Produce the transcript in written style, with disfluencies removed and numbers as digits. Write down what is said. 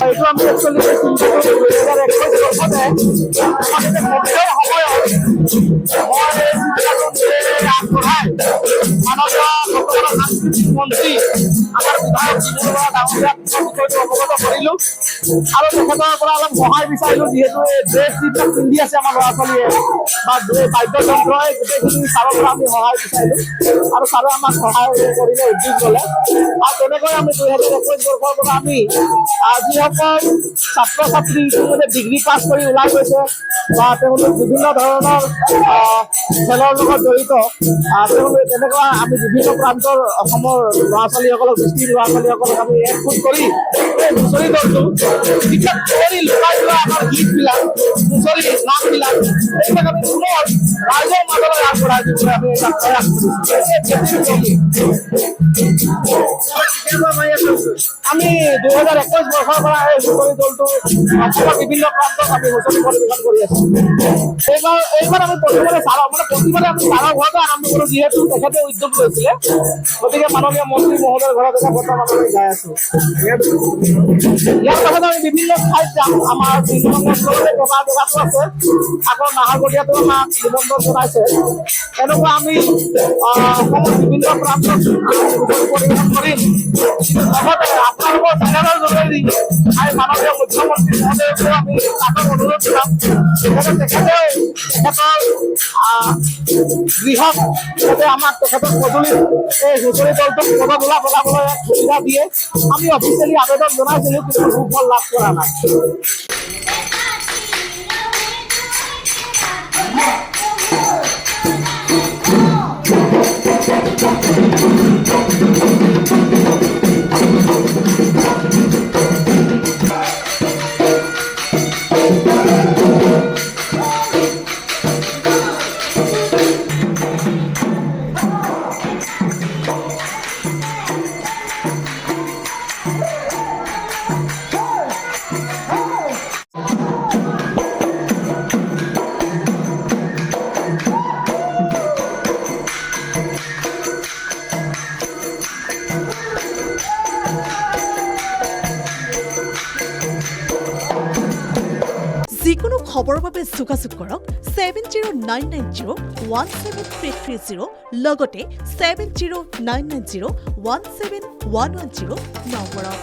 এইটো আমি একচুৱেলি 2021 বৰ্ষতে কভিডৰ সাংস্কৃতিক মন্ত্ৰী আমাৰ বিধায়ক ডাঙৰীয়াক বিষয়টো অৱগত কৰিলোঁ আৰু তেখেতৰ পৰা অলপ সহায় বিচাৰিলোঁ, যিহেতু এই ড্ৰেছ যিবিলাক পিন্ধি আছে আমাৰ ল'ৰা ছোৱালীয়ে বা বাদ্যযন্ত্ৰই গোটেইখিনি ছাৰৰ পৰা আমি সহায় বিচাৰিলোঁ আৰু ছাৰে আমাক সহায় কৰিলে, উদ্যোগ ল'লে আৰু তেনেকৈ আমি 2021 বৰ্ষৰ পৰা আমি যিসকল ছাত্ৰ ছাত্ৰী ইতিমধ্যে ডিগ্ৰী পাছ কৰি ওলাই গৈছে বা তেওঁলোক বিভিন্ন ধৰণৰ খেলৰ লগত জড়িত, তেওঁলোকে তেনেকুৱা আমি বিভিন্ন প্ৰান্তৰ অসমৰ ল'ৰা ছোৱালীসকলক দৃষ্টি ল'ৰা ছোৱালীসকলক আমি একগোট কৰি এই হুঁচৰি দলটো যিবিলাক পুৰণি লুকাই যোৱা আমাৰ গীতবিলাক হুঁচৰি নামবিলাক এইবিলাক আমি পুনৰ ৰাইজৰ মাজলৈ আগবঢ়াই দিবলৈ আমি এটা প্ৰয়াস কৰিছোঁ। আমি 2021 বৰ্ষৰ পৰা এই হুঁচৰি দলটো অসমৰ বিভিন্ন প্ৰান্তত আমি হুঁচৰি পৰিৱেশন কৰি আছোঁ। এইবাৰ আমি প্ৰতিবাৰে প্ৰতিবাৰে আমি ছাৰৰ ঘৰতে আৰম্ভ কৰোঁ, যিহেতু তেখেতে উদ্যোগ লৈছিলে, গতিকে মাননীয় মন্ত্ৰী মহোদয়ৰ ঘৰত এটা বৰ্তমান আমি গাই আছোঁ। ইয়াৰ পাছত আমি বিভিন্ন ঠাইত যাম। আমাৰ জেগাটো আছে, আকৌ নাহৰকটীয়াতো আমাক নিমন্ত্ৰণ জনাইছে। এনেকুৱা আমি অসমৰ বিভিন্ন প্ৰান্তত পৰিৱেশন কৰিম। লগতে আপোনালোকৰ চেনেলৰ যোগেদি আমি মাননীয় মুখ্যমন্ত্ৰী মহোদয়কো আমি তাতক অনুৰোধ জনাম, তেখেতেও তেখেতৰ গৃহত যাতে আমাক তেখেতৰ পদূলিত এই হুঁচৰি দলটোক পদধূলা পেলাবলৈ সুবিধা দিয়ে। আমি অফিচিয়েলি আবেদন জনাইছিলোঁ, কিন্তু সুফল লাভ কৰা নাই। যিকোনো খবৰৰ বাবে যোগাযোগ কৰক 7099017330 লগতে 7099017110 নম্বৰত।